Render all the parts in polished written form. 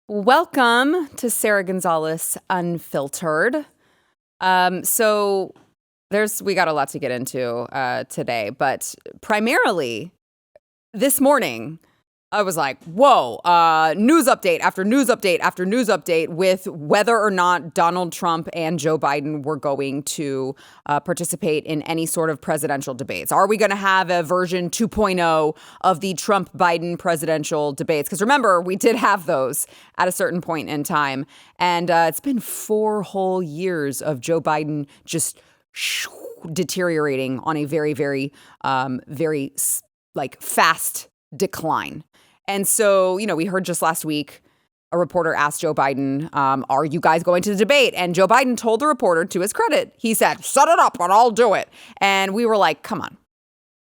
Welcome to Sara Gonzales Unfiltered. So we got a lot to get into today, but primarily this morning, I was like, whoa, news update after news update after news update with whether or not Donald Trump and Joe Biden were going to participate in any sort of presidential debates. Are we going to have a version 2.0 of the Trump-Biden presidential debates? Because remember, we did have those at a certain point in time. And it's been 4 whole years of Joe Biden just deteriorating on a very, very, very fast decline. And so, we heard just last week, a reporter asked Joe Biden, are you guys going to the debate? And Joe Biden told the reporter, to his credit, he said, set it up and I'll do it. And we were like, come on,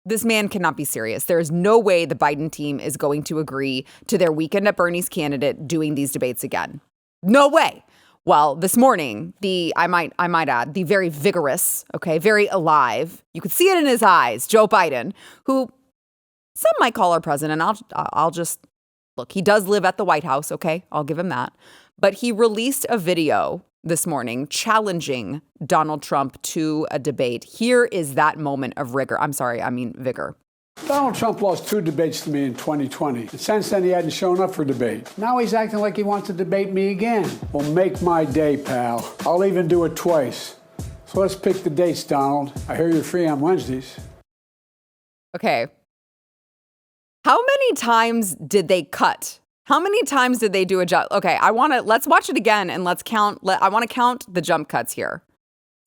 this man cannot be serious. There is no way the Biden team is going to agree to their Weekend at Bernie's candidate doing these debates again. No way. Well, this morning, I might add, the very vigorous, very alive, you could see it in his eyes, Joe Biden, who some might call our president. I'll just look. He does live at the White House. Okay, I'll give him that. But he released a video this morning challenging Donald Trump to a debate. Here is that moment of vigor. Donald Trump lost 2 debates to me in 2020. And since then, he hadn't shown up for debate. Now he's acting like he wants to debate me again. Well, make my day, pal. I'll even do it twice. So let's pick the dates, Donald. I hear you're free on Wednesdays. Okay. How many times did they cut? How many times did they do a jump? Okay, let's watch it again and let's count. I want to count the jump cuts here.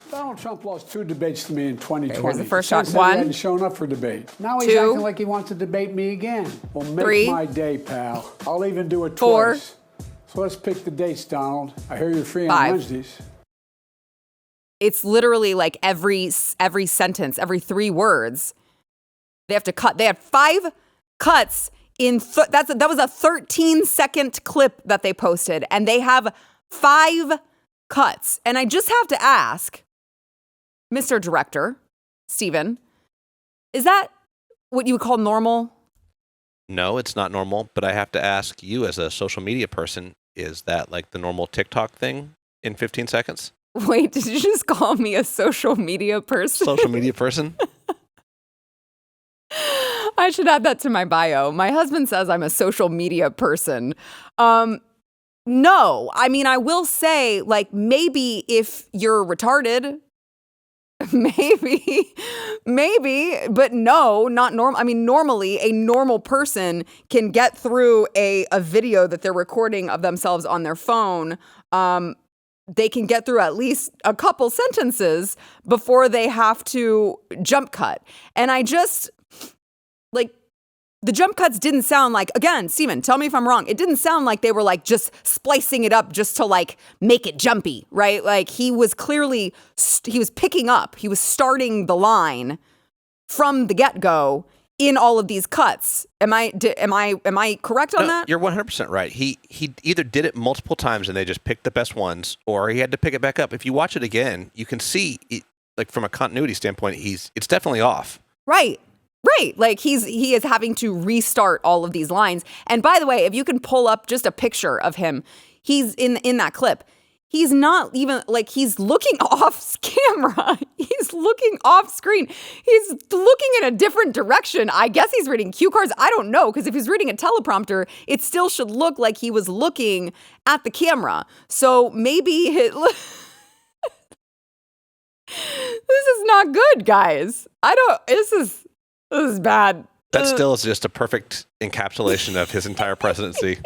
Donald Trump lost 2 debates to me in 2020. Okay, here's the first shot. Since then, he hadn't shown up for debate. Now he's acting like he wants to debate me again. Well, make 3, my day, pal. I'll even do it 4, twice. So let's pick the dates, Donald. I hear you're free 5. on Wednesdays. It's literally like every sentence, every 3 words, they have to cut. They had 5 cuts in that was a 13-second clip that they posted, and they have 5 cuts. And I just have to ask, Mr. Director, Steven, is that what you would call normal? No, it's not normal, but I have to ask you as a social media person, is that like the normal TikTok thing in 15 seconds? Wait, did you just call me a social media person? Social media person? I should add that to my bio. My husband says I'm a social media person. No, I mean, I will say, maybe if you're retarded, maybe, but no, not normal. I mean, normally a normal person can get through a video that they're recording of themselves on their phone. They can get through at least a couple sentences before they have to jump cut. And I just... the jump cuts didn't sound like, again, Steven, tell me if I'm wrong. It didn't sound like they were just splicing it up just to make it jumpy, right? He was clearly, he was picking up, he was starting the line from the get-go in all of these cuts. Am I correct on that? You're 100% right. He either did it multiple times and they just picked the best ones, or he had to pick it back up. If you watch it again, you can see, from a continuity standpoint, it's definitely off. Right. Right. He is having to restart all of these lines. And by the way, if you can pull up just a picture of him, he's in that clip. He's not even he's looking off camera. He's looking off screen. He's looking in a different direction. I guess he's reading cue cards. I don't know, because if he's reading a teleprompter, it still should look like he was looking at the camera. So maybe this is not good, guys. This is bad. That still is just a perfect encapsulation of his entire presidency.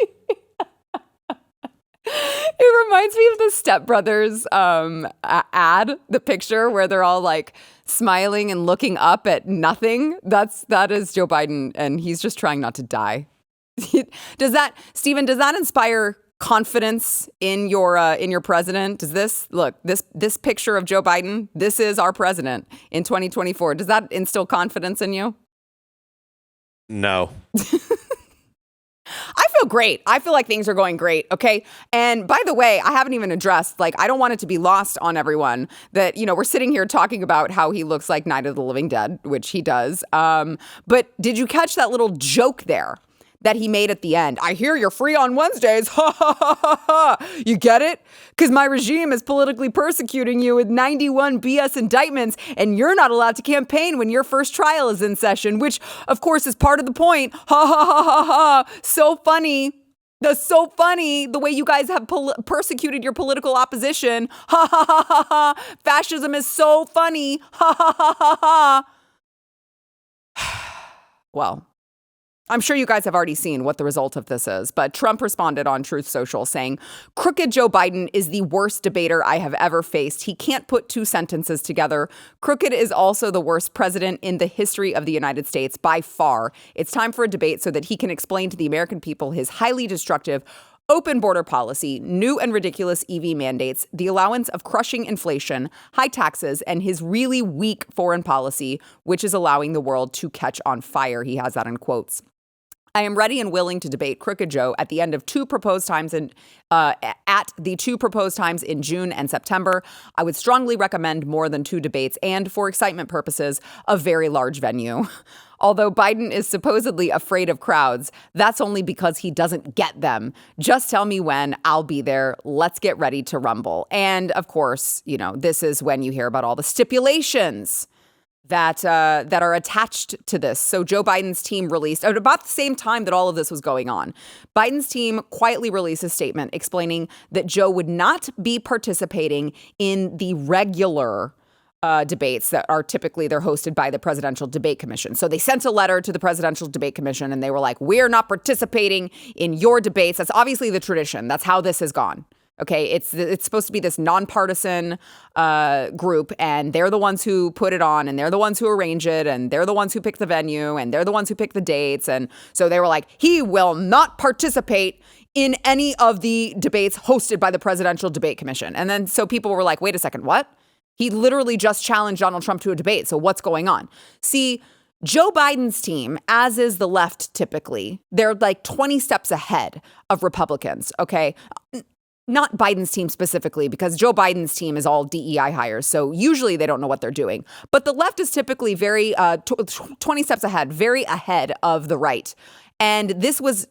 It reminds me of the Step Brothers ad, the picture where they're all smiling and looking up at nothing. That is Joe Biden, and he's just trying not to die. Steven, does that inspire confidence in your president? Does this picture of Joe Biden, this is our president in 2024, does that instill confidence in you? No. I feel great. I feel like things are going great. Okay. And by the way, I haven't even addressed, like, I don't want it to be lost on everyone that, you know, we're sitting here talking about how he looks like Night of the Living Dead, which he does. But did you catch that little joke there that he made at the end? I hear you're free on Wednesdays. Ha ha ha ha ha. You get it? Because my regime is politically persecuting you with 91 BS indictments, and you're not allowed to campaign when your first trial is in session, which, of course, is part of the point. Ha ha ha ha ha. So funny. That's so funny, the way you guys have persecuted your political opposition. Ha ha ha ha ha. Fascism is so funny. Ha ha ha ha ha. Well, I'm sure you guys have already seen what the result of this is, but Trump responded on Truth Social saying, "Crooked Joe Biden is the worst debater I have ever faced. He can't put two sentences together. Crooked is also the worst president in the history of the United States by far. It's time for a debate so that he can explain to the American people his highly destructive open border policy, new and ridiculous EV mandates, the allowance of crushing inflation, high taxes, and his really weak foreign policy, which is allowing the world to catch on fire." He has that in quotes. "I am ready and willing to debate Crooked Joe at the end of two proposed times in June and September. I would strongly recommend more than two debates and, for excitement purposes, a very large venue. Although Biden is supposedly afraid of crowds, that's only because he doesn't get them. Just tell me when, I'll be there. Let's get ready to rumble." And of course, you know, this is when you hear about all the stipulations that are attached to this. So Joe Biden's team released, at about the same time that all of this was going on, Biden's team quietly released a statement explaining that Joe would not be participating in the regular debates that are typically, they're hosted by the Presidential Debate Commission. So they sent a letter to the Presidential Debate Commission and they were like, "We're not participating in your debates." That's obviously the tradition. That's how this has gone. Okay, it's supposed to be this nonpartisan group, and they're the ones who put it on, and they're the ones who arrange it, and they're the ones who pick the venue, and they're the ones who pick the dates. And so they were like, he will not participate in any of the debates hosted by the Presidential Debate Commission. And then so people were like, wait a second, what? He literally just challenged Donald Trump to a debate. So what's going on? See, Joe Biden's team, as is the left typically, they're like 20 steps ahead of Republicans, okay? Not Biden's team specifically, because Joe Biden's team is all DEI hires. So usually they don't know what they're doing. But the left is typically very 20 steps ahead, very ahead of the right. And this was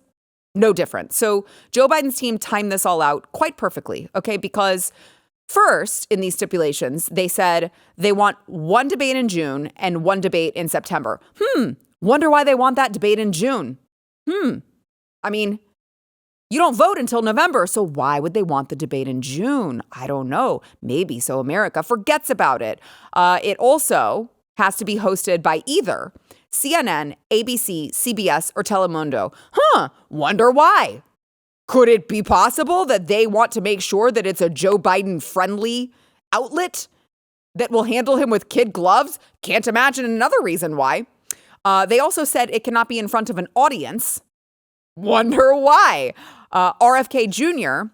no different. So Joe Biden's team timed this all out quite perfectly, okay? Because first, in these stipulations, they said they want one debate in June and one debate in September. Wonder why they want that debate in June. I mean, you don't vote until November, so why would they want the debate in June? I don't know. Maybe so America forgets about it. It also has to be hosted by either CNN, ABC, CBS, or Telemundo. Wonder why. Could it be possible that they want to make sure that it's a Joe Biden-friendly outlet that will handle him with kid gloves? Can't imagine another reason why. They also said it cannot be in front of an audience. Wonder why. RFK Jr.,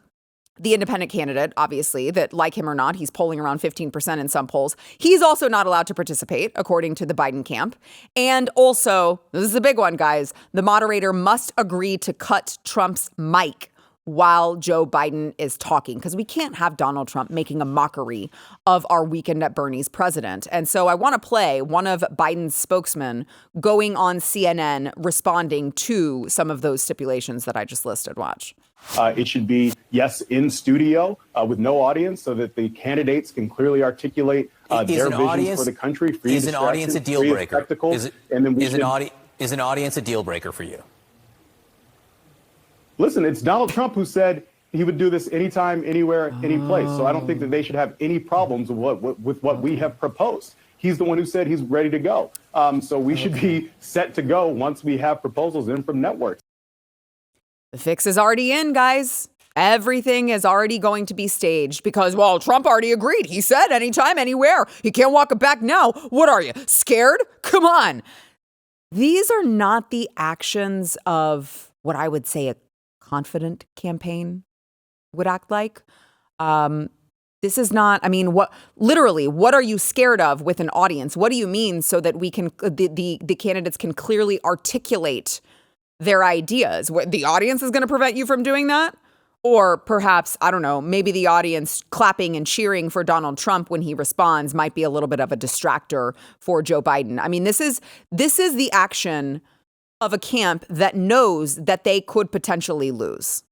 the independent candidate, obviously, that like him or not, he's polling around 15% in some polls. He's also not allowed to participate, according to the Biden camp. And also, this is a big one, guys, the moderator must agree to cut Trump's mic while Joe Biden is talking, because we can't have Donald Trump making a mockery of our Weekend at Bernie's president. And so I want to play one of Biden's spokesmen going on CNN responding to some of those stipulations that I just listed. Watch. It should be, yes, in studio with no audience so that the candidates can clearly articulate their visions for the country. Free is an audience a deal breaker? Is an audience a deal breaker for you? Listen, it's Donald Trump who said he would do this anytime, anywhere, any place. So I don't think that they should have any problems with what we have proposed. He's the one who said he's ready to go. So we should be set to go once we have proposals in from networks. The fix is already in, guys. Everything is already going to be staged because, well, Trump already agreed. He said anytime, anywhere. He can't walk it back now. What are you, scared? Come on. These are not the actions of what I would say a confident campaign would act like. This is not, I mean, what are you scared of with an audience? What do you mean so that we can, the candidates can clearly articulate their ideas. What, the audience is going to prevent you from doing that? Or perhaps, I don't know, maybe the audience clapping and cheering for Donald Trump when he responds might be a little bit of a distractor for Joe Biden. I mean, this is the action of a camp that knows that they could potentially lose.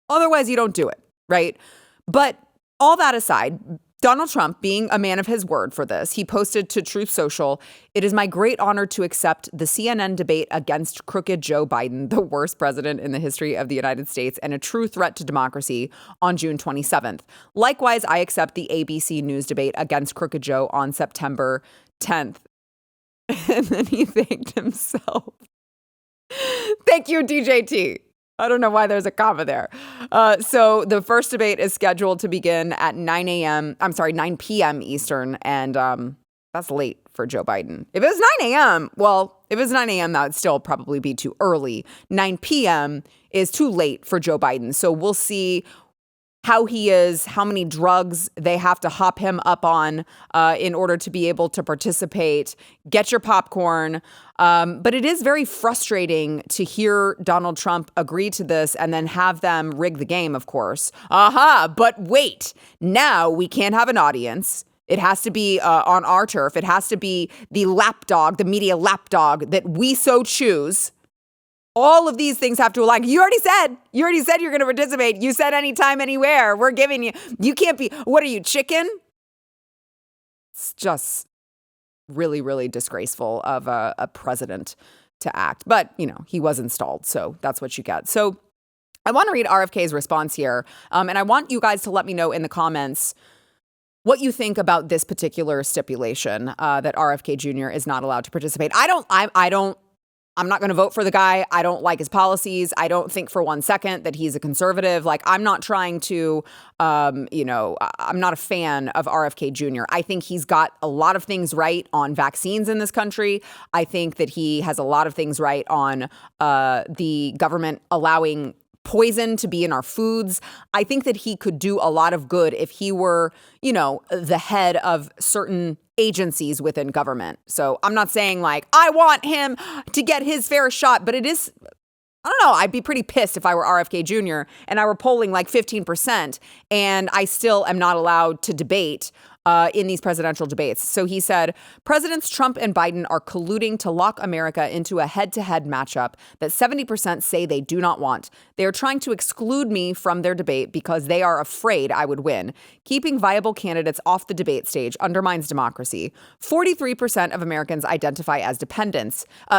Otherwise, you don't do it, right? But all that aside, Donald Trump, being a man of his word for this, he posted to Truth Social, "It is my great honor to accept the CNN debate against crooked Joe Biden, the worst president in the history of the United States and a true threat to democracy, on June 27th. Likewise, I accept the ABC News debate against crooked Joe on September 10th. And then he thanked himself. Thank you, DJT. I don't know why there's a comma there. So the first debate is scheduled to begin at 9 p.m. Eastern. And that's late for Joe Biden. If it was 9 a.m., that would still probably be too early. 9 p.m. is too late for Joe Biden. So we'll see how he is, how many drugs they have to hop him up on in order to be able to participate. Get your popcorn. But it is very frustrating to hear Donald Trump agree to this and then have them rig the game, of course. But wait, now we can't have an audience. It has to be on our turf. It has to be the lapdog, the media lapdog that we so choose. All of these things have to align. You already said you're going to participate. You said anytime, anywhere. We're giving you can't be, what are you, chicken? It's just really, really disgraceful of a president to act. But, he was installed. So that's what you get. So I want to read RFK's response here. And I want you guys to let me know in the comments what you think about this particular stipulation that RFK Jr. is not allowed to participate. I'm not going to vote for the guy. I don't like his policies. I don't think for 1 second that he's a conservative. Like, I'm not trying to, I'm not a fan of RFK Jr. I think he's got a lot of things right on vaccines in this country. I think that he has a lot of things right on the government allowing poison to be in our foods. I think that he could do a lot of good if he were, the head of certain agencies within government. So I'm not saying like, I want him to get his fair shot, but it is, I don't know, I'd be pretty pissed if I were RFK Jr. and I were polling like 15% and I still am not allowed to debate in these presidential debates. So he said, Presidents Trump and Biden are colluding to lock America into a head-to-head matchup that 70% say they do not want. They are trying to exclude me from their debate because they are afraid I would win. Keeping viable candidates off the debate stage undermines democracy. 43% of Americans identify as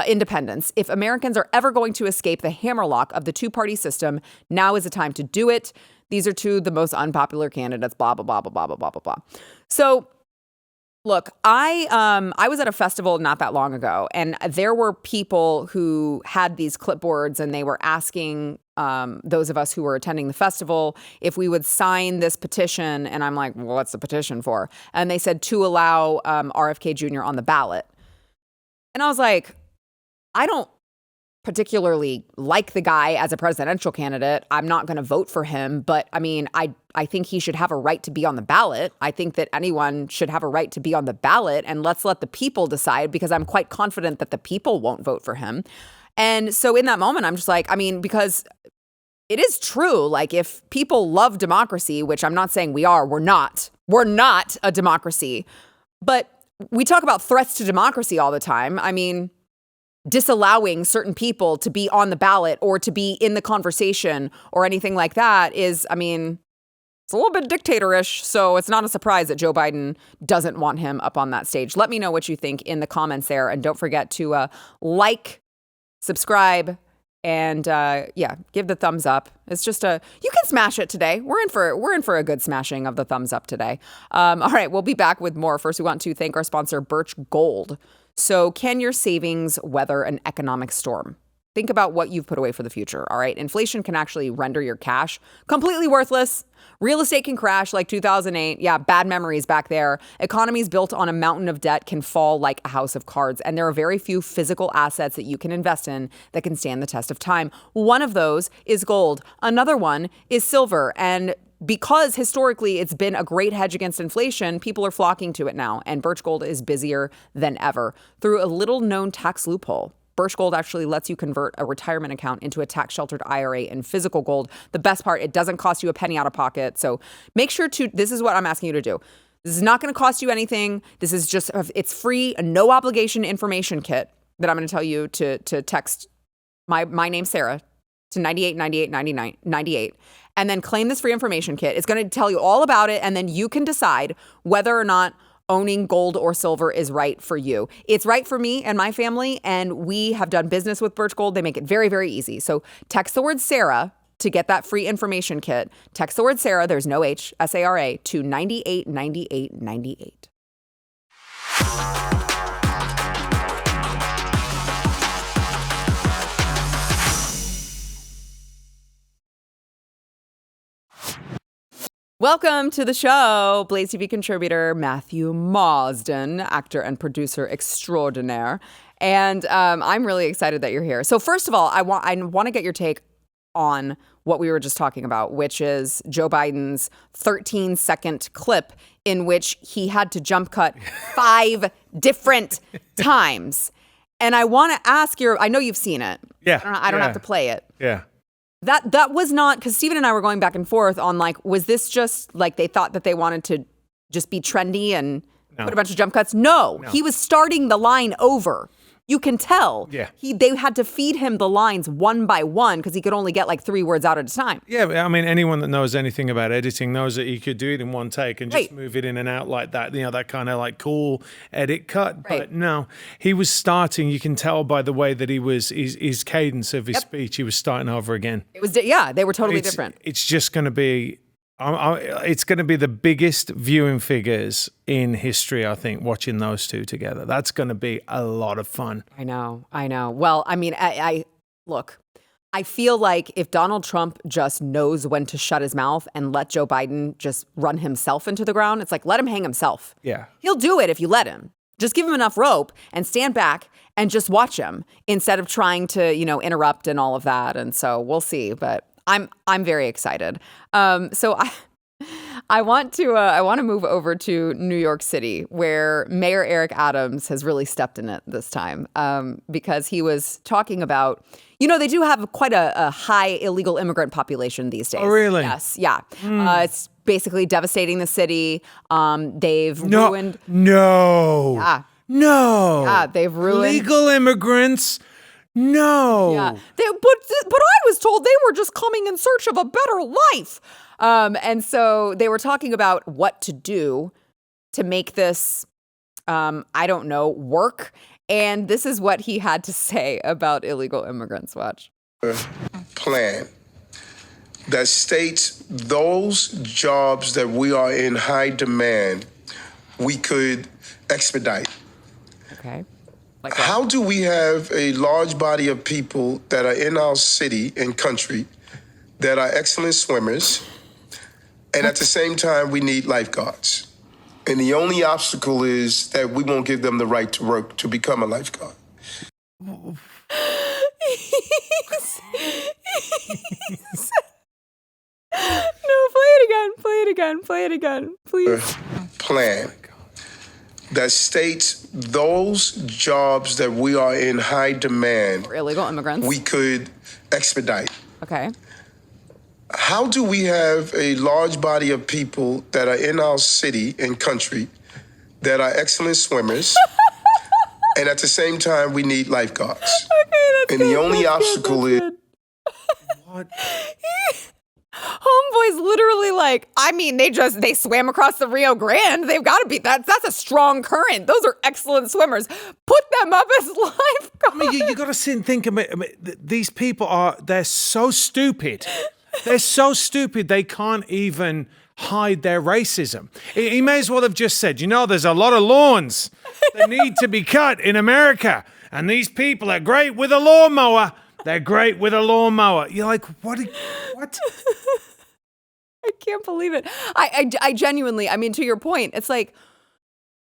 independents. If Americans are ever going to escape the hammerlock of the two-party system, now is the time to do it. These are two of the most unpopular candidates, blah, blah, blah, blah, blah, blah, blah, blah, blah. So, look, I was at a festival not that long ago, and there were people who had these clipboards, and they were asking those of us who were attending the festival if we would sign this petition. And I'm like, well, what's the petition for? And they said to allow RFK Jr. on the ballot. And I was like, I don't particularly like the guy as a presidential candidate. I'm not going to vote for him, but I mean, I think he should have a right to be on the ballot. I think that anyone should have a right to be on the ballot, and let's let the people decide, because I'm quite confident that the people won't vote for him. And so in that moment, I'm just like, I mean, because it is true, like if people love democracy, which I'm not saying we are, we're not a democracy, but we talk about threats to democracy all the time. I mean, disallowing certain people to be on the ballot or to be in the conversation or anything like that is, I mean, it's a little bit dictatorish. So it's not a surprise that Joe Biden doesn't want him up on that stage. Let me know what you think in the comments there. And don't forget to like, subscribe, and give the thumbs up. It's just you can smash it today. We're in for a good smashing of the thumbs up today. All right, we'll be back with more. First, we want to thank our sponsor, Birch Gold. So can your savings weather an economic storm? Think about what you've put away for the future, all right? Inflation can actually render your cash completely worthless. Real estate can crash like 2008. Yeah, bad memories back there. Economies built on a mountain of debt can fall like a house of cards. And there are very few physical assets that you can invest in that can stand the test of time. One of those is gold. Another one is silver. And because historically it's been a great hedge against inflation, people are flocking to it now, and Birch Gold is busier than ever through a little-known tax loophole. Birch Gold actually lets you convert a retirement account into a tax-sheltered IRA in physical gold. The best part, it doesn't cost you a penny out of pocket. So make sure this is what I'm asking you to do. This is not going to cost you anything. This is just, it's free, a no obligation information kit that I'm going to tell you to text my name, Sarah, to 989898, and then claim this free information kit. It's going to tell you all about it, and then you can decide whether or not owning gold or silver is right for you. It's right for me and my family, and we have done business with Birch Gold. They make it very, very easy. So text the word Sarah to get that free information kit. Text the word Sarah, there's no H, S-A-R-A, to 989898. Welcome to the show, BlazeTV contributor Matthew Marsden, actor and producer extraordinaire. And I'm really excited that you're here. So first of all, I want to get your take on what we were just talking about, which is Joe Biden's 13-second clip in which he had to jump cut 5 different times. And I want to ask I know you've seen it. Yeah. I don't have to play it. Yeah. That was not, because Stephen and I were going back and forth on was this just like they thought that they wanted to just be trendy and put a bunch of jump cuts? No, he was starting the line over. You can tell. Yeah. They had to feed him the lines one by one because he could only get 3 words out at a time. Yeah, I mean, anyone that knows anything about editing knows that you could do it in one take and just move it in and out like that. That kind of cool edit cut. Right. But no, he was starting. You can tell by the way that he was his cadence of his speech. He was starting over again. It was they were totally different. It's just going to be. It's going to be the biggest viewing figures in history, I think, watching those two together. That's going to be a lot of fun. I know. Well, I mean, I look, I feel like if Donald Trump just knows when to shut his mouth and let Joe Biden just run himself into the ground, it's let him hang himself. Yeah. He'll do it if you let him. Just give him enough rope and stand back and just watch him instead of trying to, interrupt and all of that. And so we'll see. But I'm very excited. So I want to move over to New York City, where Mayor Eric Adams has really stepped in it this time, because he was talking about, they do have quite a high illegal immigrant population these days. Oh, really? Yes. Yeah. It's basically devastating the city. They've ruined. No. Yeah. No. Yeah. They've ruined illegal immigrants. No. Yeah. But I was told they were just coming in search of a better life. And so they were talking about what to do to make this, work. And this is what he had to say about illegal immigrants. Watch. Plan that states those jobs that we are in high demand, we could expedite. Okay. How do we have a large body of people that are in our city and country that are excellent swimmers, and at the same time we need lifeguards? And the only obstacle is that we won't give them the right to work to become a lifeguard. No, play it again, please. Plan that states those jobs that we are in high demand for illegal immigrants, we could expedite. Okay. How do we have a large body of people that are in our city and country that are excellent swimmers, and at the same time we need lifeguards? Okay, that's and good, the only obstacle is What? Homeboy's literally they swam across the Rio Grande. They've got to be, that's a strong current. Those are excellent swimmers. Put them up as lifeguards. I mean, you got to sit and think about it. These people they're so stupid. They're so stupid they can't even hide their racism. He may as well have just said, there's a lot of lawns that need to be cut in America, and these people are great with a lawnmower. They're great with a lawnmower. You're like, what? I can't believe it. I genuinely, to your point, it's like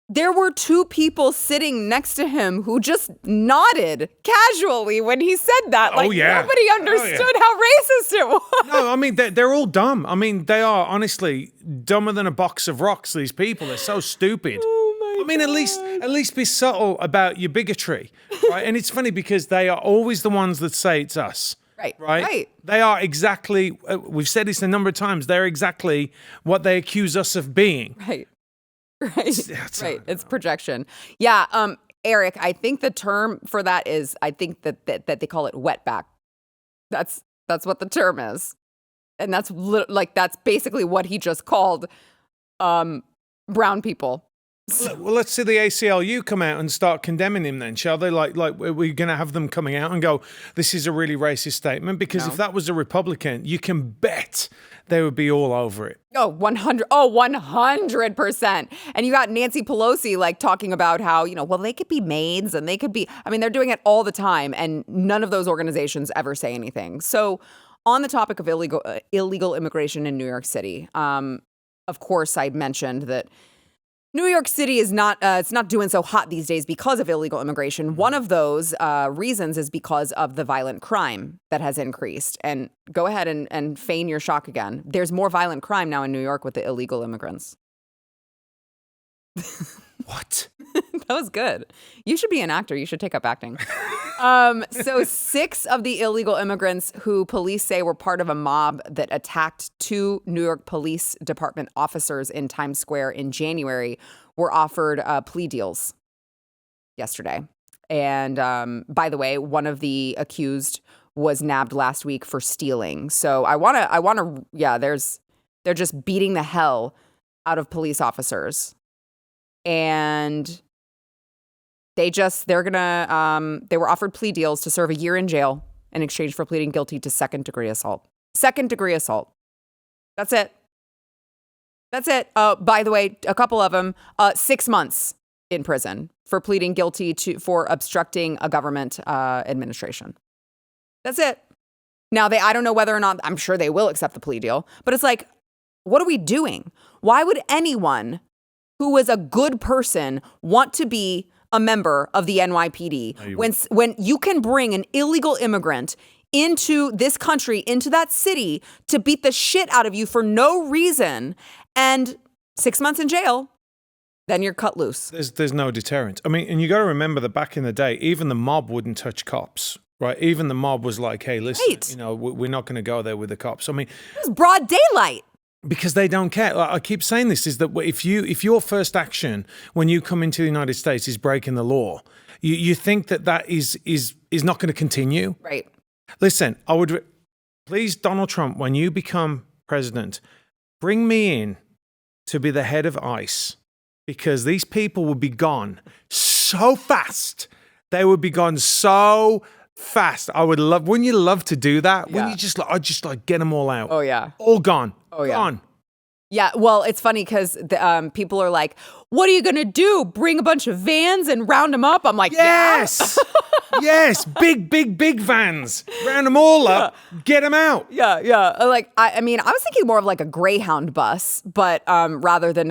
there were 2 people sitting next to him who just nodded casually when he said that. Nobody understood how racist it was. No, they're all dumb. They are honestly dumber than a box of rocks, these people. They're so stupid. Oh my I mean, at least be subtle about your bigotry, right? And it's funny because they are always the ones that say it's us. Right? They are exactly, we've said this a number of times, they're exactly what they accuse us of being. Right. It's projection. Yeah, Eric, I think the term for that is, I think that they call it wetback. That's what the term is. And that's that's basically what he just called brown people. Well, let's see the ACLU come out and start condemning him then, shall they? Like we're going to have them coming out and go, this is a really racist statement? Because if that was a Republican, you can bet they would be all over it. 100%. And you got Nancy Pelosi talking about how, well, they could be maids and they could be, I mean, they're doing it all the time and none of those organizations ever say anything. So on the topic of illegal immigration in New York City, of course, I mentioned that New York City is not it's not doing so hot these days because of illegal immigration. One of those reasons is because of the violent crime that has increased. And go ahead and feign your shock again. There's more violent crime now in New York with the illegal immigrants. What? That was good. You should be an actor. You should take up acting. So 6 of the illegal immigrants who police say were part of a mob that attacked 2 New York Police Department officers in Times Square in January were offered plea deals yesterday. And by the way, one of the accused was nabbed last week for stealing. So they're just beating the hell out of police officers. And they were offered plea deals to serve a year in jail in exchange for pleading guilty to second degree assault. That's it. By the way, a couple of them, 6 months in prison for pleading guilty for obstructing a government administration. That's it. Now, I don't know whether or not, I'm sure they will accept the plea deal, but it's what are we doing? Why would anyone who was a good person want to be a member of the NYPD when you can bring an illegal immigrant into this country, into that city, to beat the shit out of you for no reason, and 6 months in jail, then you're cut loose. There's no deterrent. I mean, and you got to remember that back in the day, even the mob wouldn't touch cops, right? Even the mob was like, hey, listen, we're not going to go there with the cops. I mean, it was broad daylight. Because they don't care. I keep saying this, is that if your first action when you come into the United States is breaking the law, you think that is not going to continue. Right. Listen, please, Donald Trump, when you become president, bring me in to be the head of ICE, because these people will be gone so fast. They would be gone so fast. Wouldn't you love to do that? Yeah. Wouldn't you I'd just get them all out. Oh, yeah. All gone. Oh, yeah. Gone. Yeah, well, it's funny because people are like, what are you going to do? Bring a bunch of vans and round them up? I'm like, yes. Yes, big vans. Round them all up, get them out. Yeah. I mean, I was thinking more of a Greyhound bus, but rather than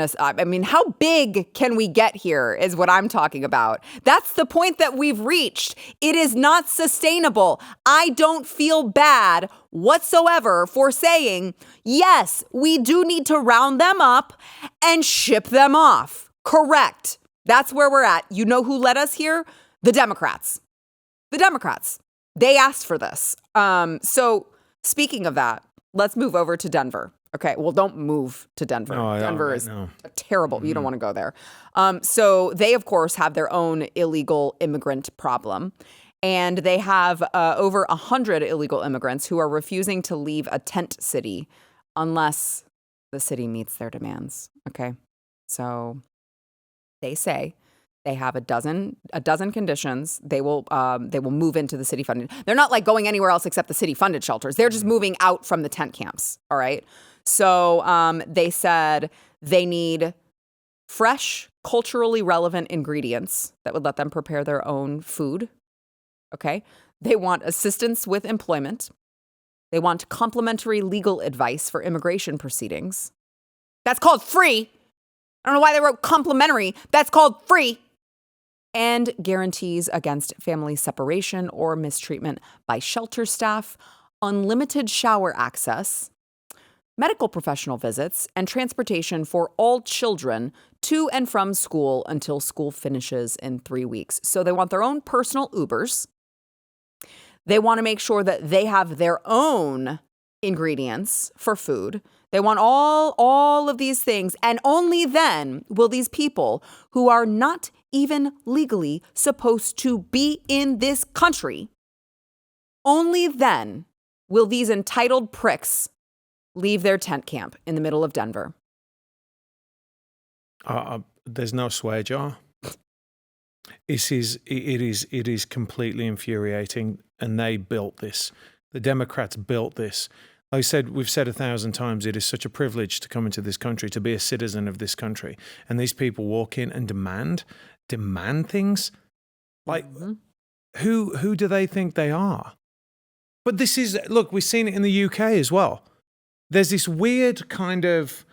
how big can we get here is what I'm talking about. That's the point that we've reached. It is not sustainable. I don't feel bad whatsoever for saying, yes, we do need to round them up and ship them off. Correct. That's where we're at. You know who led us here? The Democrats. They asked for this. So speaking of that, let's move over to Denver. Okay. Well, don't move to Denver. Denver is terrible. Mm-hmm. You don't want to go there. So they, of course, have their own illegal immigrant problem. And they have over 100 illegal immigrants who are refusing to leave a tent city unless the city meets their demands. Okay. So they say they have a dozen conditions. They will move into the city funded. They're not going anywhere else except the city funded shelters. They're just moving out from the tent camps. All right. So they said they need fresh, culturally relevant ingredients that would let them prepare their own food. Okay. They want assistance with employment. They want complimentary legal advice for immigration proceedings. That's called free. I don't know why they wrote complimentary. That's called free. And guarantees against family separation or mistreatment by shelter staff, unlimited shower access, medical professional visits, and transportation for all children to and from school until school finishes in 3 weeks. So they want their own personal Ubers. They want to make sure that they have their own ingredients for food. They want all of these things. And only then will these people who are not even legally supposed to be in this country, only then will these entitled pricks leave their tent camp in the middle of Denver. There's no swear jar. It is completely infuriating, and they built this. The Democrats built this. Like I said, we've said 1,000 times, it is such a privilege to come into this country, to be a citizen of this country. And these people walk in and demand things. Like, who do they think they are? But this is, look, we've seen it in the UK as well. There's this weird kind of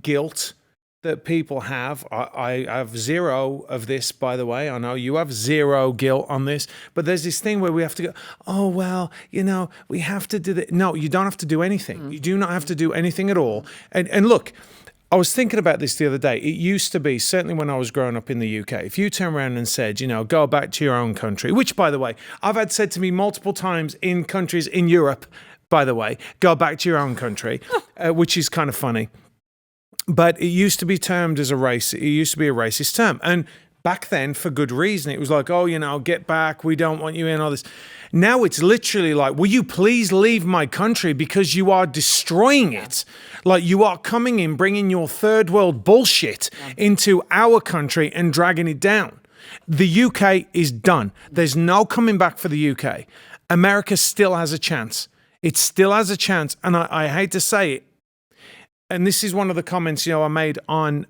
guilt that people have. I have zero of this, by the way. I know you have zero guilt on this, but there's this thing where we have to go, oh, well, we have to do that. No, you don't have to do anything. You do not have to do anything at all. And look, I was thinking about this the other day. It used to be, certainly when I was growing up in the UK, if you turn around and said, go back to your own country, which, by the way, I've had said to me multiple times in countries in Europe, by the way, go back to your own country, which is kind of funny. But it used to be termed as a race. It used to be a racist term. And back then, for good reason, it was like, oh, get back. We don't want you in, all this. Now it's literally like, will you please leave my country because you are destroying it? Like you are coming in, bringing your third world bullshit into our country and dragging it down. The UK is done. There's no coming back for the UK. America still has a chance. It still has a chance. And I hate to say it, and this is one of the comments, I made on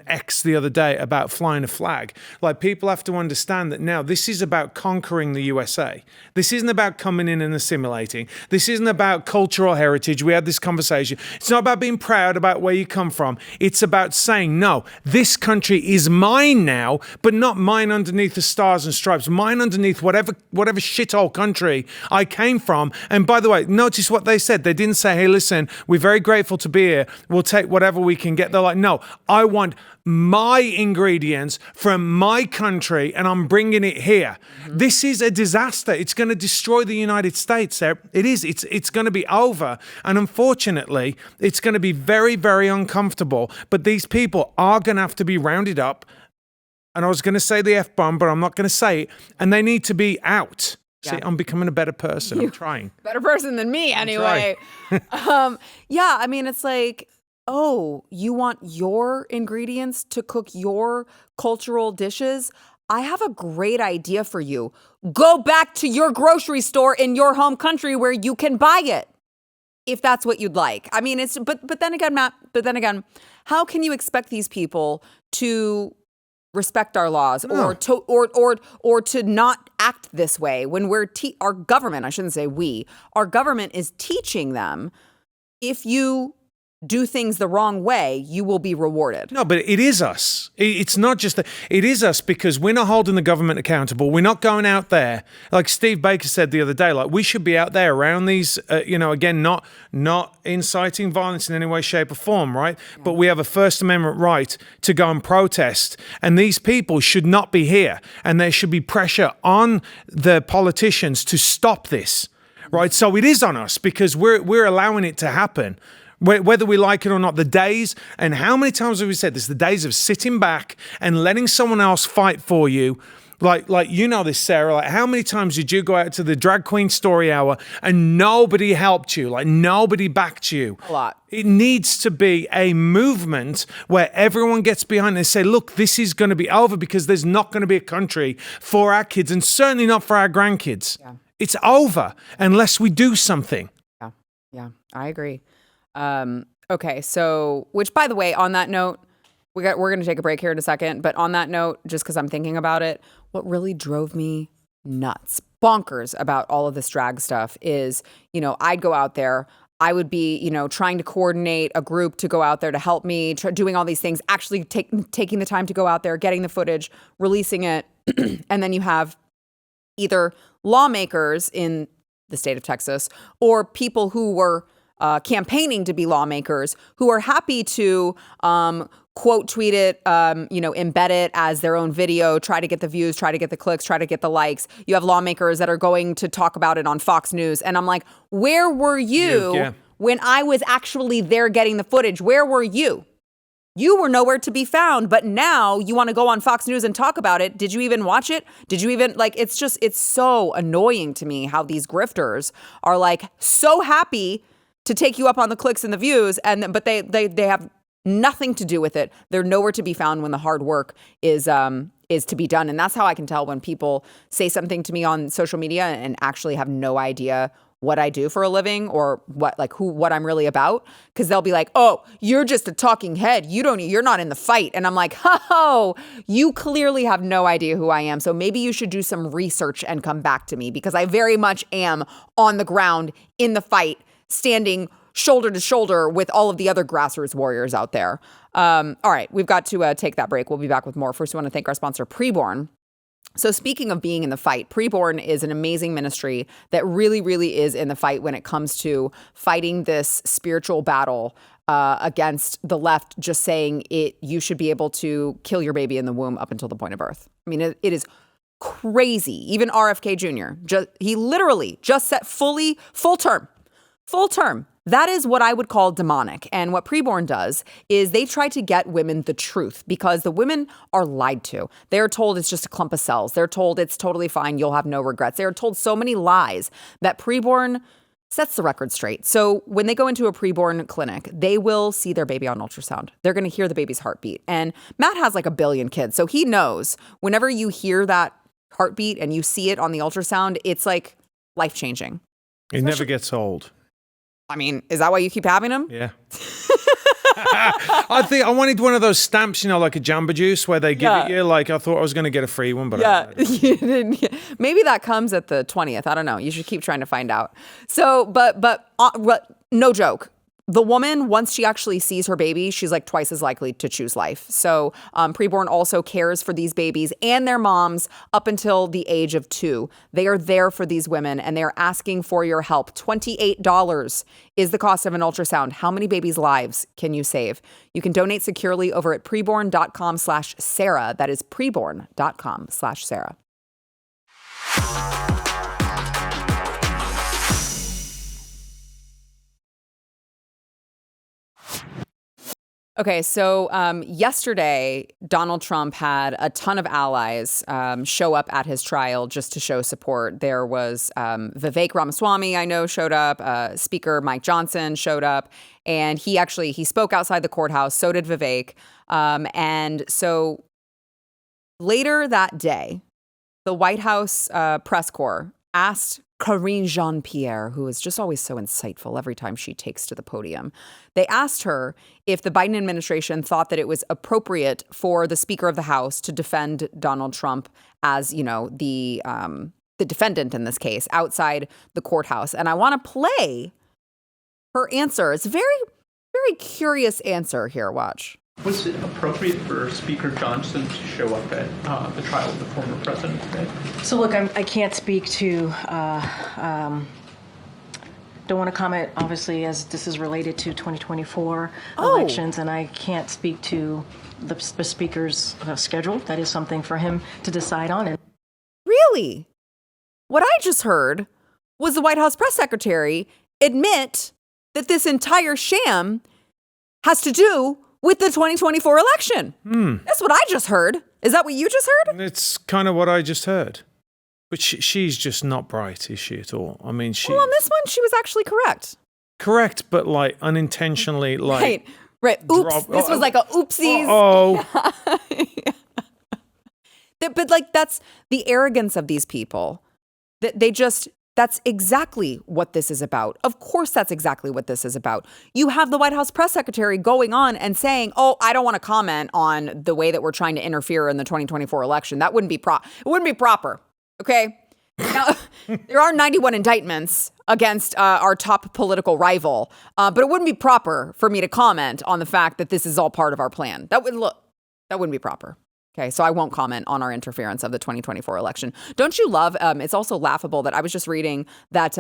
X the other day about flying a flag. Like, people have to understand that now this is about conquering the USA. This isn't about coming in and assimilating. This isn't about cultural heritage. We had this conversation. It's not about being proud about where you come from. It's about saying, no, this country is mine now, but not mine underneath the stars and stripes. Mine underneath whatever shithole country I came from. And by the way, notice what they said. They didn't say, hey, listen, we're very grateful to be here. We'll take whatever we can get. They're like, no, I want my ingredients from my country and I'm bringing it here. This is a disaster. It's going to destroy the United States. It is. It's going to be over. And unfortunately, it's going to be very, very uncomfortable. But these people are going to have to be rounded up. And I was going to say the F-bomb, but I'm not going to say it. And they need to be out. See, I'm becoming a better person. I'm trying. Better person than me, anyway. It's like, oh, you want your ingredients to cook your cultural dishes? I have a great idea for you. Go back to your grocery store in your home country where you can buy it, if that's what you'd like. I mean, but then again, Matt, how can you expect these people to respect our laws or to not act this way when our government, I shouldn't say we, our government is teaching them, if you do things the wrong way, you will be rewarded. No, but it is us. It's not just that. It is us, because we're not holding the government accountable. We're not going out there. Like Steve Baker said the other day, like, we should be out there around these, again, not inciting violence in any way, shape or form, right? Yeah. But we have a First Amendment right to go and protest. And these people should not be here. And there should be pressure on the politicians to stop this, right? So it is on us, because we're allowing it to happen. Whether we like it or not, the days, and how many times have we said this, the days of sitting back and letting someone else fight for you, like this, Sarah, like, how many times did you go out to the drag queen story hour and nobody helped you, like nobody backed you? A lot. It needs to be a movement where everyone gets behind it and say, look, this is going to be over, because there's not going to be a country for our kids, and certainly not for our grandkids. Yeah. It's over unless we do something. Yeah, I agree. Okay, so, which, by the way, on that note, we're going to take a break here in a second, but on that note, just because I'm thinking about it, what really drove me nuts, bonkers about all of this drag stuff is, I'd go out there, I would be, trying to coordinate a group to go out there to help me, doing all these things, actually taking the time to go out there, getting the footage, releasing it, and then you have either lawmakers in the state of Texas or people who were campaigning to be lawmakers who are happy to quote tweet it, embed it as their own video, try to get the views, try to get the clicks, try to get the likes. You have lawmakers that are going to talk about it on Fox News. And I'm like, where were you when I was actually there getting the footage? Where were you? You were nowhere to be found, but now you want to go on Fox News and talk about it. Did you even watch it? Did you even it's so annoying to me how these grifters are like so happy to take you up on the clicks and the views, but they have nothing to do with it. They're nowhere to be found when the hard work is to be done. And that's how I can tell when people say something to me on social media and actually have no idea what I do for a living or what I'm really about. Cause they'll be like, oh, you're just a talking head. You're not in the fight. And I'm like, oh, you clearly have no idea who I am. So maybe you should do some research and come back to me, because I very much am on the ground in the fight, standing shoulder to shoulder with all of the other grassroots warriors out there. All right, we've got to take that break. We'll be back with more. First, we want to thank our sponsor, Preborn. So speaking of being in the fight, Preborn is an amazing ministry that really, really is in the fight when it comes to fighting this spiritual battle against the left, just saying you should be able to kill your baby in the womb up until the point of birth. I mean, it is crazy. Even RFK Jr., he literally just set full term. That is what I would call demonic. And what Preborn does is they try to get women the truth, because the women are lied to. They're told it's just a clump of cells. They're told it's totally fine. You'll have no regrets. They're told so many lies that Preborn sets the record straight. So when they go into a Preborn clinic, they will see their baby on ultrasound. They're going to hear the baby's heartbeat. And Matt has like 1 billion kids. So he knows whenever you hear that heartbeat and you see it on the ultrasound, it's like life-changing. It never gets old. I mean, is that why you keep having them? Yeah. I think I wanted one of those stamps, like a Jamba Juice, where they give it you. Like, I thought I was going to get a free one, but you didn't. Maybe that comes at the 20th. I don't know. You should keep trying to find out. So, but no joke. The woman, once she actually sees her baby, she's like twice as likely to choose life. So Preborn also cares for these babies and their moms up until the age of 2. They are there for these women, and they're asking for your help. $28 is the cost of an ultrasound. How many babies' lives can you save? You can donate securely over at preborn.com/Sarah. That is preborn.com/Sarah. Okay, so yesterday, Donald Trump had a ton of allies show up at his trial just to show support. There was Vivek Ramaswamy, I know, showed up. Speaker Mike Johnson showed up. And he spoke outside the courthouse. So did Vivek. And so later that day, the White House press corps asked Karine Jean-Pierre, who is just always so insightful every time she takes to the podium. They asked her if the Biden administration thought that it was appropriate for the Speaker of the House to defend Donald Trump as, the defendant in this case outside the courthouse. And I want to play her answer. It's a very, very curious answer here. Watch. Was it appropriate for Speaker Johnson to show up at the trial of the former president today? So look, I can't speak to, don't want to comment, obviously, as this is related to 2024 elections, and I can't speak to the speaker's schedule. That is something for him to decide on. Really? What I just heard was the White House press secretary admit that this entire sham has to do with the 2024 election. That's what I just heard. Is that what you just heard? It's kind of what I just heard. But she's just not bright, is she, at all? I mean, Well, on this one, she was actually correct. Correct, but like unintentionally, like... Right. Oops. This was like a oopsies. But like, that's the arrogance of these people. That's exactly what this is about. Of course, that's exactly what this is about. You have the White House press secretary going on and saying, I don't want to comment on the way that we're trying to interfere in the 2024 election. That wouldn't be it wouldn't be proper. Okay. Now, there are 91 indictments against our top political rival, but it wouldn't be proper for me to comment on the fact that this is all part of our plan. That wouldn't be proper. Okay, so I won't comment on our interference of the 2024 election. Don't you love, it's also laughable that I was just reading that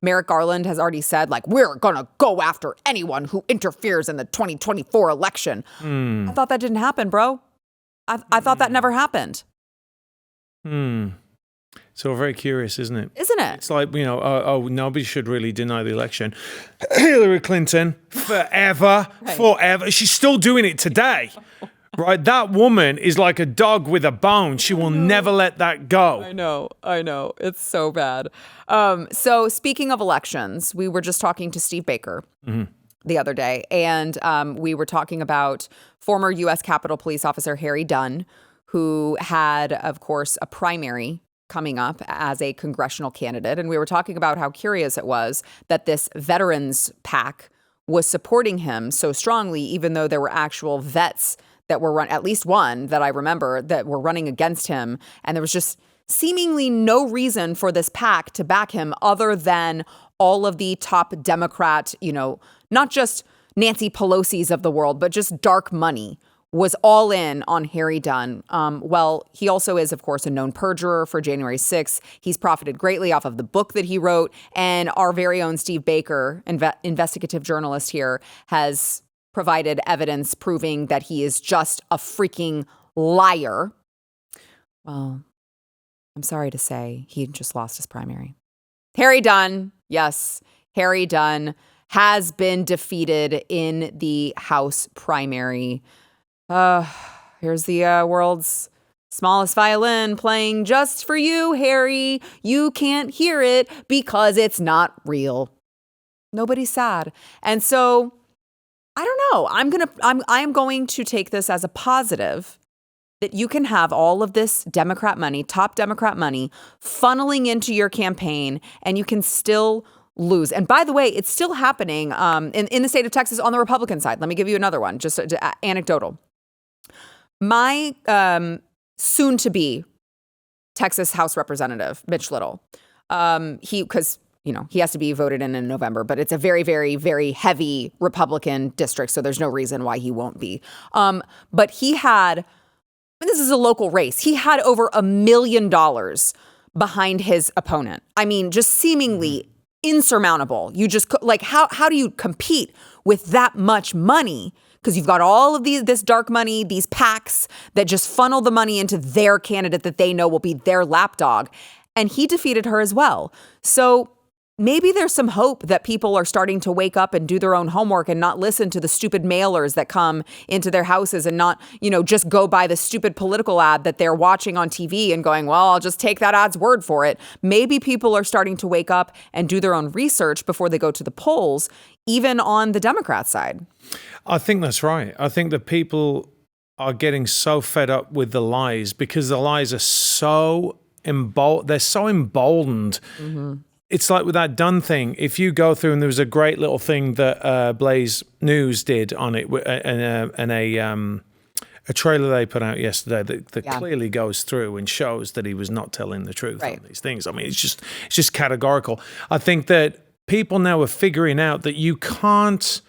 Merrick Garland has already said, like, we're going to go after anyone who interferes in the 2024 election. I thought that didn't happen, bro. I thought that never happened. So very curious, isn't it? Isn't it? It's like, nobody should really deny the election. Hillary Clinton, forever. She's still doing it today. Right, that woman is like a dog with a bone. She will never let that go. I know. It's so bad. So speaking of elections, we were just talking to Steve Baker the other day, and we were talking about former U.S. Capitol Police Officer Harry Dunn, who had, of course, a primary coming up as a congressional candidate. And we were talking about how curious it was that this veterans PAC was supporting him so strongly, even though there were actual vets that were at least one that I remember that were running against him. And there was just seemingly no reason for this PAC to back him other than all of the top Democrat, not just Nancy Pelosi's of the world, but just dark money was all in on Harry Dunn. Well, he also is, of course, a known perjurer for January 6th. He's profited greatly off of the book that he wrote. And our very own Steve Baker, investigative journalist here, has provided evidence proving that he is just a freaking liar. Well, I'm sorry to say he just lost his primary. Harry Dunn, yes, Harry Dunn has been defeated in the House primary. Here's the world's smallest violin playing just for you, Harry. You can't hear it because it's not real. Nobody's sad. And so I don't know. I am going to take this as a positive that you can have all of this Democrat money, top Democrat money, funneling into your campaign, and you can still lose. And by the way, it's still happening in the state of Texas on the Republican side. Let me give you another one, just anecdotal. My soon-to-be Texas House Representative, Mitch Little, he has to be voted in November, but it's a very, very, very heavy Republican district, so there's no reason why he won't be. But he had, this is a local race, he had over $1 million behind his opponent. I mean, just seemingly insurmountable. You just, like, how do you compete with that much money? Because you've got all of this dark money, these PACs that just funnel the money into their candidate that they know will be their lapdog. And he defeated her as well. So maybe there's some hope that people are starting to wake up and do their own homework and not listen to the stupid mailers that come into their houses and not, just go by the stupid political ad that they're watching on TV and going, well, I'll just take that ad's word for it. Maybe people are starting to wake up and do their own research before they go to the polls, even on the Democrat side. I think that's right. I think that people are getting so fed up with the lies because the lies are so they're so emboldened. Mm-hmm. It's like with that Dunn thing. If you go through, and there was a great little thing that Blaze News did on it, and a trailer they put out yesterday that clearly goes through and shows that he was not telling the truth on these things. I mean, it's just categorical. I think that people now are figuring out that you can't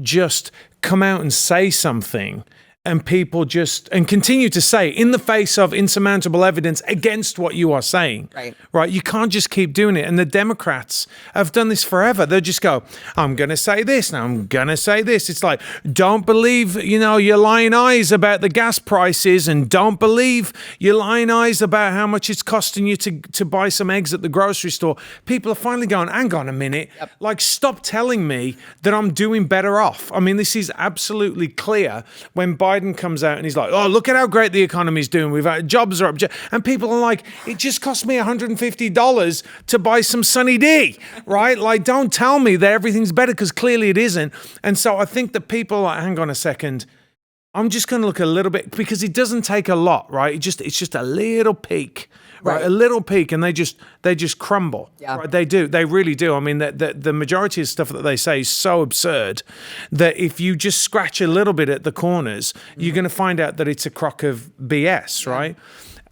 just come out and say something and people and continue to say in the face of insurmountable evidence against what you are saying. Right? You can't just keep doing it. And the Democrats have done this forever. They'll just go, I'm going to say this, and I'm going to say this. It's like, don't believe, your lying eyes about the gas prices, and don't believe your lying eyes about how much it's costing you to buy some eggs at the grocery store. People are finally going, hang on a minute. Yep. Like, stop telling me that I'm doing better off. I mean, this is absolutely clear when Biden comes out and he's like, oh, look at how great the economy is doing. We've had jobs are up. And people are like, it just cost me $150 to buy some Sunny D, right? Like, don't tell me that everything's better because clearly it isn't. And so I think that people are like, hang on a second. I'm just going to look a little bit because it doesn't take a lot, right? It's just a little peak. Right, a little peak, and they just crumble. Yeah. Right? They do. They really do. I mean, the majority of stuff that they say is so absurd that if you just scratch a little bit at the corners, you're going to find out that it's a crock of BS, right?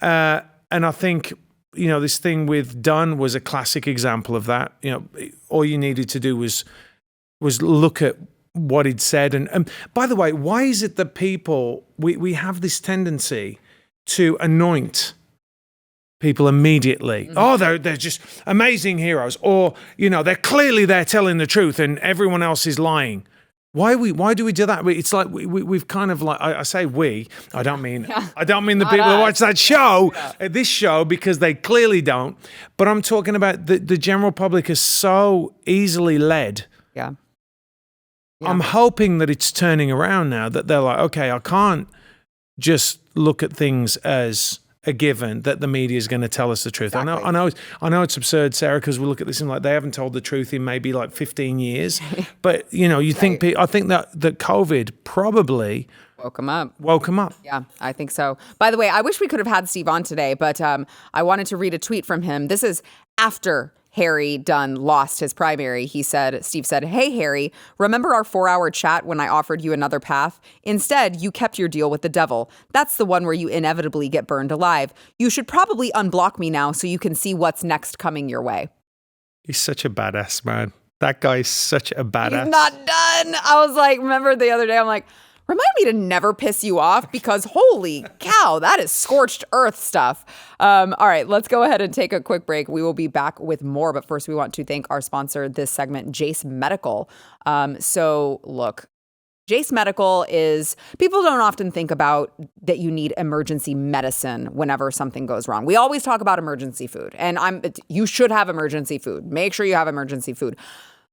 And I think, this thing with Dunn was a classic example of that. All you needed to do was look at what he'd said. And by the way, why is it that people, we have this tendency to anoint people immediately. Oh, they're just amazing heroes. Or, they're clearly there telling the truth and everyone else is lying. Why do we do that? It's like we've kind of like, I say we, I don't mean the people who watch that show, this show, because they clearly don't. But I'm talking about the general public is so easily led. Yeah. I'm hoping that it's turning around now, that they're like, okay, I can't just look at things as a given that the media is going to tell us the truth. Exactly. I know it's absurd, Sarah, because we look at this and like they haven't told the truth in maybe like 15 years. But I think that COVID probably woke them up. Yeah, I think so. By the way, I wish we could have had Steve on today, but I wanted to read a tweet from him. This is after Harry Dunn lost his primary. Steve said, "Hey, Harry, remember our 4-hour chat when I offered you another path? Instead, you kept your deal with the devil. That's the one where you inevitably get burned alive. You should probably unblock me now so you can see what's next coming your way." He's such a badass, man. That guy's such a badass. He's not done. I was like, remember the other day, I'm like, remind me to never piss you off because holy cow, that is scorched earth stuff. All right, let's go ahead and take a quick break. We will be back with more, but first we want to thank our sponsor this segment, Jace Medical. So look, Jace Medical is, people don't often think about that you need emergency medicine whenever something goes wrong. We always talk about emergency food, and you should have emergency food. Make sure you have emergency food.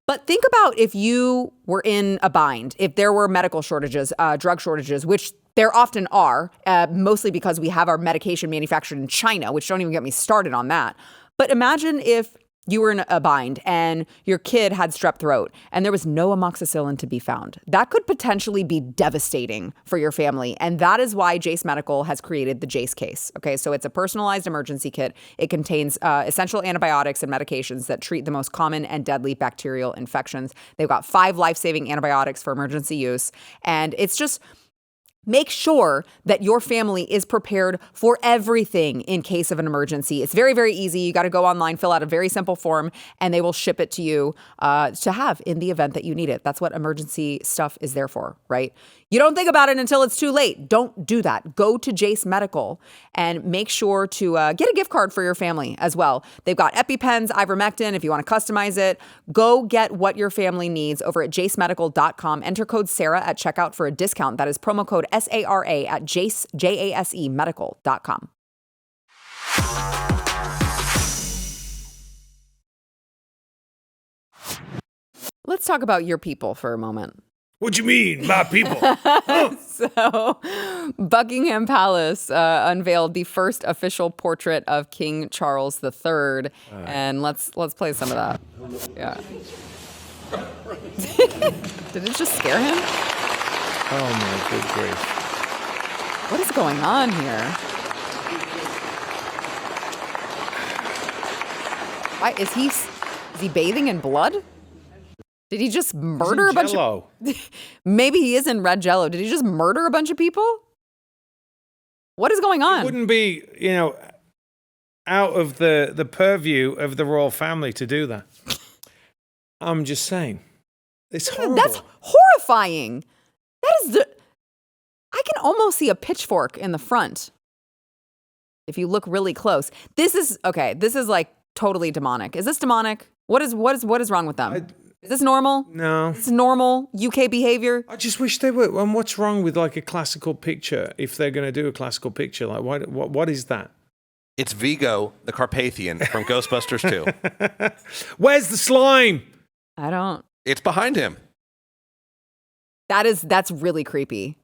But think about if you were in a bind, if there were medical shortages, drug shortages, which there often are, mostly because we have our medication manufactured in China, which don't even get me started on that. But imagine if you were in a bind and your kid had strep throat and there was no amoxicillin to be found. That could potentially be devastating for your family. And that is why Jace Medical has created the Jace case. Okay, so it's a personalized emergency kit. It contains essential antibiotics and medications that treat the most common and deadly bacterial infections. They've got 5 life-saving antibiotics for emergency use. And it's just, make sure that your family is prepared for everything in case of an emergency. It's very, very easy. You got to go online, fill out a very simple form, and they will ship it to you to have in the event that you need it. That's what emergency stuff is there for, right? You don't think about it until it's too late. Don't do that. Go to Jace Medical and make sure to get a gift card for your family as well. They've got EpiPens, ivermectin, if you want to customize it. Go get what your family needs over at jacemedical.com. Enter code Sarah at checkout for a discount. That is promo code SARA at jasemedical.com. Let's talk about your people for a moment. What do you mean, my people? So, Buckingham Palace unveiled the first official portrait of King Charles III, and let's play some of that. Yeah. Did it just scare him? Oh my good grief! What is going on here? Why is he bathing in blood? Did he just murder a bunch of... Maybe he is in red Jell-O. Did he just murder a bunch of people? What is going on? It wouldn't be, out of the purview of the royal family to do that. I'm just saying. It's horrible. That's horrifying. That is I can almost see a pitchfork in the front. If you look really close. This is like totally demonic. Is this demonic? What is wrong with them? Is this normal? No. Is this normal UK behavior? I just wish they were. And what's wrong with like a classical picture if they're going to do a classical picture? Like, what is that? It's Vigo, the Carpathian from Ghostbusters 2. Where's the slime? I don't. It's behind him. That's really creepy.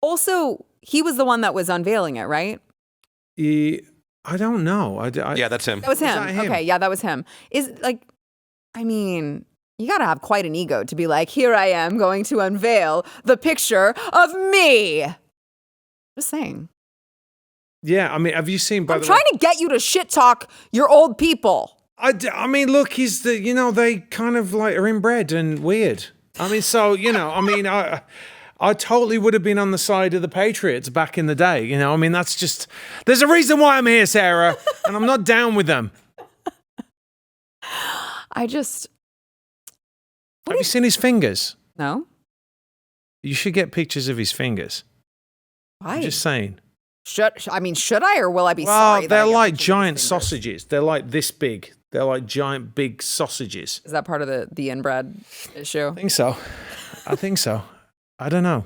Also, he was the one that was unveiling it, right? I don't know. Yeah, that's him. That was him. Is that him? Okay, yeah, that was him. You got to have quite an ego to be like, here I am going to unveil the picture of me. Just saying. Yeah, I mean, have you seen... I'm trying to get you to shit talk your old people. I mean, look, he's they kind of like are inbred and weird. I mean, so, I totally would have been on the side of the Patriots back in the day. That's just... There's a reason why I'm here, Sarah, and I'm not down with them. Have you seen his fingers? No. You should get pictures of his fingers. Why? I'm just saying. Should I or will I be well, sorry? They're like giant sausages. They're like this big. They're like giant big sausages. Is that part of the inbred issue? I think so. I don't know.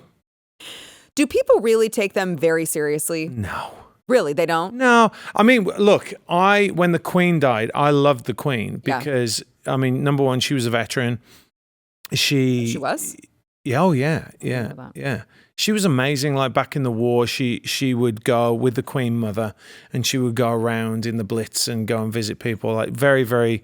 Do people really take them very seriously? No. Really, they don't? No. I mean, look, when the Queen died, I loved the Queen because, I mean, number one, she was a veteran. She was? Yeah, oh, yeah. She was amazing. Like back in the war, she would go with the Queen Mother and she would go around in the Blitz and go and visit people. Like very, very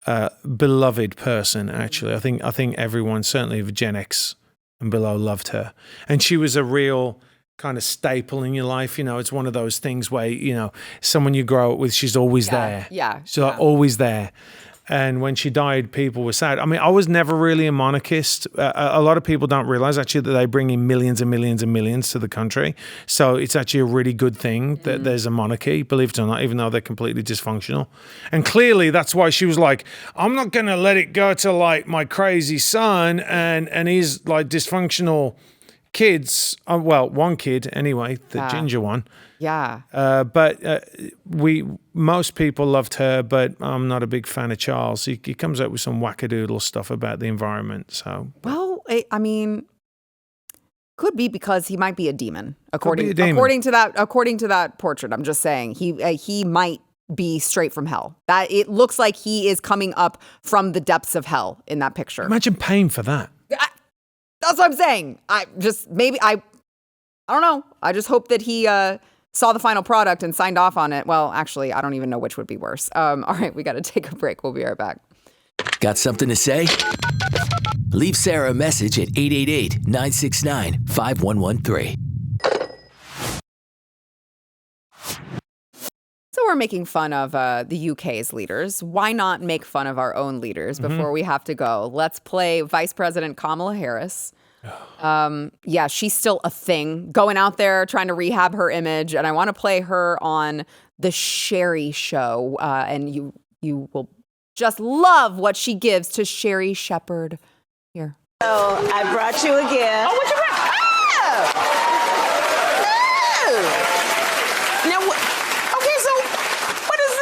beloved person, actually. I think everyone, certainly of Gen X and below, loved her. And she was a real kind of staple in your life. You know, it's one of those things where, you know, someone you grow up with, she's always there. Yeah. She's always there. And when she died, people were sad. I mean, I was never really a monarchist. A lot of people don't realize actually that they bring in millions and millions and millions to the country. So it's actually a really good thing that there's a monarchy, believe it or not, even though they're completely dysfunctional. And clearly that's why she was like, I'm not going to let it go to like my crazy son and his like dysfunctional kids. Well, one kid anyway, the ginger one. Yeah. But most people loved her, but I'm not a big fan of Charles. He comes up with some wackadoodle stuff about the environment. So, well, I mean, could be because he might be a demon, according to that portrait. I'm just saying he might be straight from hell. That it looks like he is coming up from the depths of hell in that picture. Imagine paying for that. That's what I'm saying. I don't know. I just hope that he saw the final product and signed off on it. Well, actually, I don't even know which would be worse. All right, we got to take a break. We'll be right back. Got something to say? Leave Sarah a message at 888-969-5113. So we're making fun of the UK's leaders. Why not make fun of our own leaders before we have to go? Let's play Vice President Kamala Harris. Yeah, she's still a thing, going out there trying to rehab her image, and I want to play her on the Sherri show, and you will just love what she gives to Sherri Shepherd. Here. Oh, I brought you a gift. Oh, what you brought? Oh! Now, okay, so what is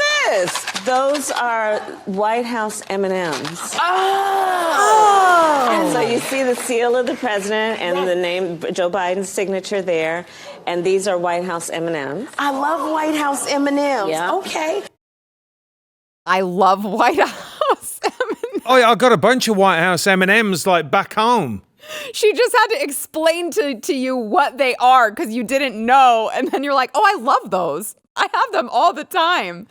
this? Those are White House M&Ms. Oh! And so you see the seal of the president and the name, Joe Biden's signature there. And these are White House M&Ms. I love White House M&Ms. Yeah. Okay. I love White House M&Ms. Oh, yeah, I got a bunch of White House M&Ms like back home. She just had to explain to you what they are because you didn't know. And then you're like, oh, I love those. I have them all the time.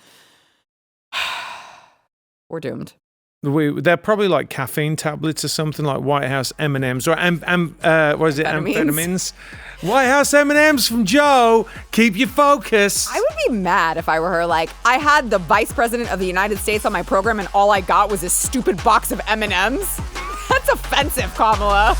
We're doomed. They're probably like caffeine tablets or something, like White House M&Ms or what is it? Amphetamines. White House M&Ms from Joe. Keep your focus. I would be mad if I were her. Like, I had the Vice President of the United States on my program and all I got was this stupid box of M&Ms. That's offensive, Kamala.